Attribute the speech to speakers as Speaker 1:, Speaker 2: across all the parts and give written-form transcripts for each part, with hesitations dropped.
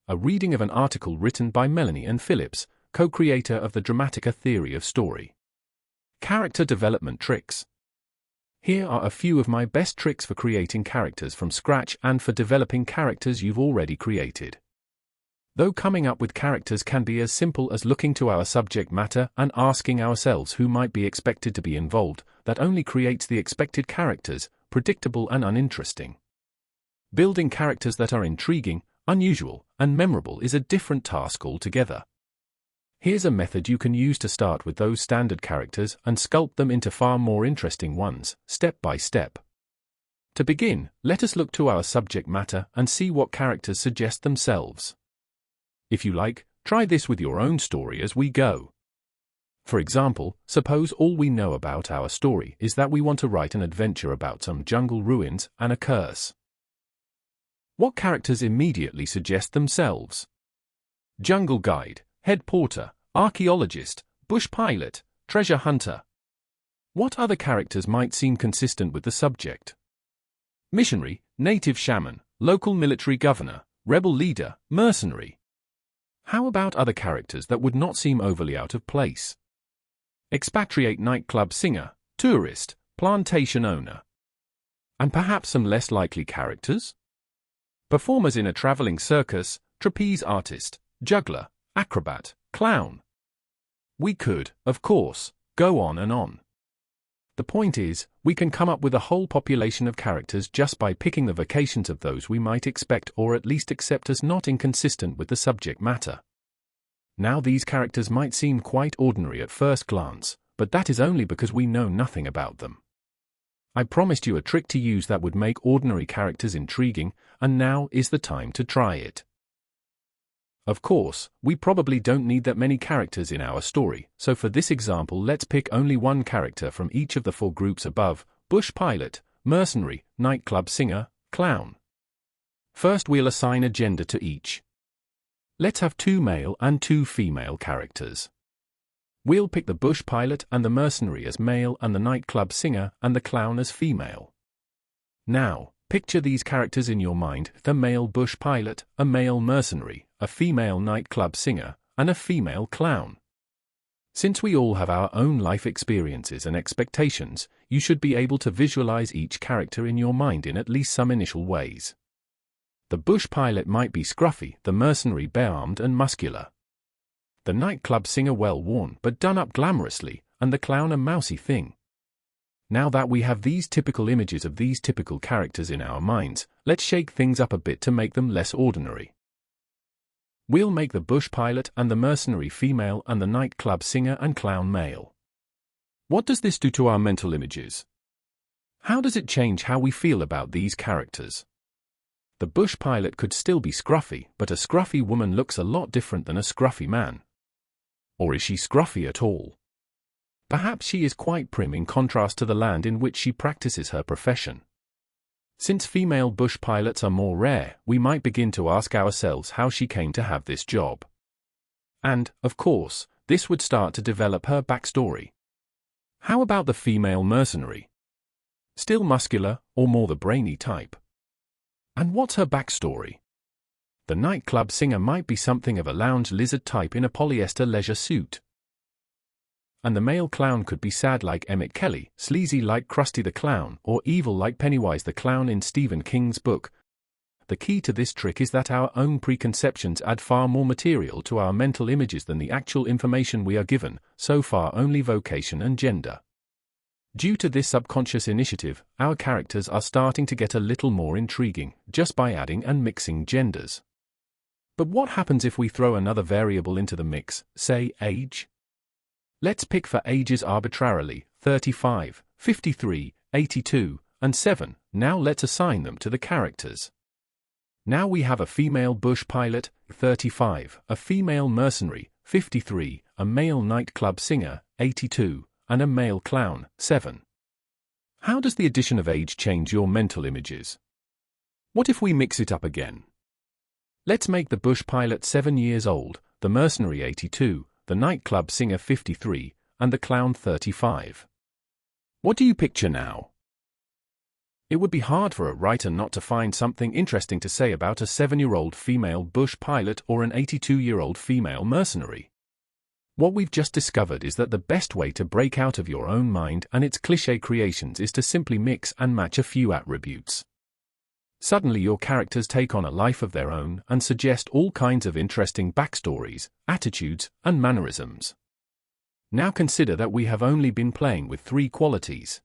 Speaker 1: a reading of an article written by Melanie and Phillips, co-creator of the Dramatica theory of story. Character development tricks. Here are a few of my best tricks for creating characters from scratch and for developing characters you've already created. Though coming up with characters can be as simple as looking to our subject matter and asking ourselves who might be expected to be involved, that only creates the expected characters, predictable and uninteresting. Building characters that are intriguing, unusual, and memorable is a different task altogether. Here's a method you can use to start with those standard characters and sculpt them into far more interesting ones, step by step. To begin, let us look to our subject matter and see what characters suggest themselves. If you like, try this with your own story as we go. For example, suppose all we know about our story is that we want to write an adventure about some jungle ruins and a curse. What characters immediately suggest themselves? Jungle guide, head porter, archaeologist, bush pilot, treasure hunter. What other characters might seem consistent with the subject? Missionary, native shaman, local military governor, rebel leader, mercenary. How about other characters that would not seem overly out of place? Expatriate nightclub singer, tourist, plantation owner. And perhaps some less likely characters? Performers in a traveling circus, trapeze artist, juggler, acrobat, clown. We could, of course, go on and on. The point is, we can come up with a whole population of characters just by picking the vocations of those we might expect or at least accept as not inconsistent with the subject matter. Now these characters might seem quite ordinary at first glance, but that is only because we know nothing about them. I promised you a trick to use that would make ordinary characters intriguing, and now is the time to try it. Of course, we probably don't need that many characters in our story, so for this example let's pick only one character from each of the four groups above: bush pilot, mercenary, nightclub singer, clown. First we'll assign a gender to each. Let's have 2 male and 2 female characters. We'll pick the bush pilot and the mercenary as male and the nightclub singer and the clown as female. Now, picture these characters in your mind: the male bush pilot, a male mercenary, a female nightclub singer, and a female clown. Since we all have our own life experiences and expectations, you should be able to visualize each character in your mind in at least some initial ways. The bush pilot might be scruffy, the mercenary bare-armed and muscular. The nightclub singer well-worn but done up glamorously, and the clown a mousy thing. Now that we have these typical images of these typical characters in our minds, let's shake things up a bit to make them less ordinary. We'll make the bush pilot and the mercenary female and the nightclub singer and clown male. What does this do to our mental images? How does it change how we feel about these characters? The bush pilot could still be scruffy, but a scruffy woman looks a lot different than a scruffy man. Or is she scruffy at all? Perhaps she is quite prim in contrast to the land in which she practices her profession. Since female bush pilots are more rare, we might begin to ask ourselves how she came to have this job. And, of course, this would start to develop her backstory. How about the female mercenary? Still muscular, or more the brainy type? And what's her backstory? The nightclub singer might be something of a lounge lizard type in a polyester leisure suit. And the male clown could be sad like Emmett Kelly, sleazy like Krusty the Clown, or evil like Pennywise the Clown in Stephen King's book. The key to this trick is that our own preconceptions add far more material to our mental images than the actual information we are given, so far only vocation and gender. Due to this subconscious initiative, our characters are starting to get a little more intriguing, just by adding and mixing genders. But what happens if we throw another variable into the mix, say age? Let's pick for ages arbitrarily, 35, 53, 82, and 7, now let's assign them to the characters. Now we have a female bush pilot, 35, a female mercenary, 53, a male nightclub singer, 82, and a male clown, 7. How does the addition of age change your mental images? What if we mix it up again? Let's make the bush pilot 7 years old, the mercenary 82, the nightclub singer 53, and the clown 35. What do you picture now? It would be hard for a writer not to find something interesting to say about a 7-year-old female bush pilot or an 82-year-old female mercenary. What we've just discovered is that the best way to break out of your own mind and its cliché creations is to simply mix and match a few attributes. Suddenly your characters take on a life of their own and suggest all kinds of interesting backstories, attitudes, and mannerisms. Now consider that we have only been playing with 3 qualities.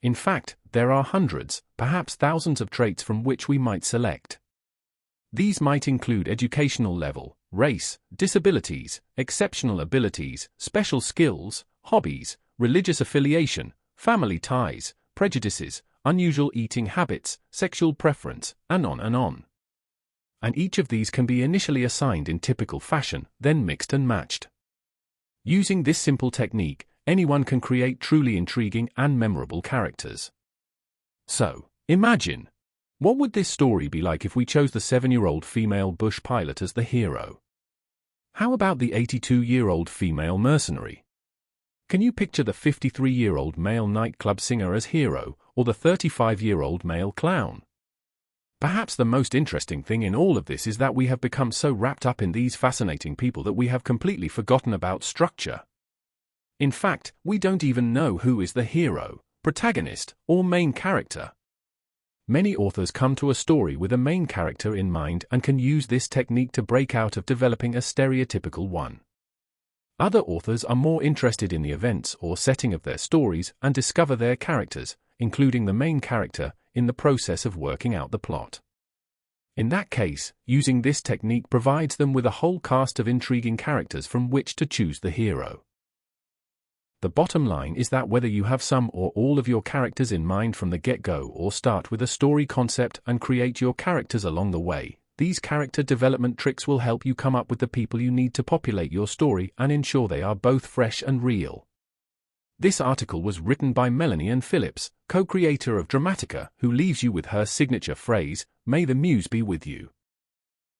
Speaker 1: In fact, there are hundreds, perhaps thousands of traits from which we might select. These might include educational level, race, disabilities, exceptional abilities, special skills, hobbies, religious affiliation, family ties, prejudices, unusual eating habits, sexual preference, and on and on. And each of these can be initially assigned in typical fashion, then mixed and matched. Using this simple technique, anyone can create truly intriguing and memorable characters. So, imagine, what would this story be like if we chose the 7-year-old female bush pilot as the hero? How about the 82-year-old female mercenary? Can you picture the 53-year-old male nightclub singer as hero, or the 35-year-old male clown? Perhaps the most interesting thing in all of this is that we have become so wrapped up in these fascinating people that we have completely forgotten about structure. In fact, we don't even know who is the hero, protagonist, or main character. Many authors come to a story with a main character in mind and can use this technique to break out of developing a stereotypical one. Other authors are more interested in the events or setting of their stories and discover their characters, including the main character, in the process of working out the plot. In that case, using this technique provides them with a whole cast of intriguing characters from which to choose the hero. The bottom line is that whether you have some or all of your characters in mind from the get-go or start with a story concept and create your characters along the way, these character development tricks will help you come up with the people you need to populate your story and ensure they are both fresh and real. This article was written by Melanie Ann Phillips, co-creator of Dramatica, who leaves you with her signature phrase, "May the muse be with you."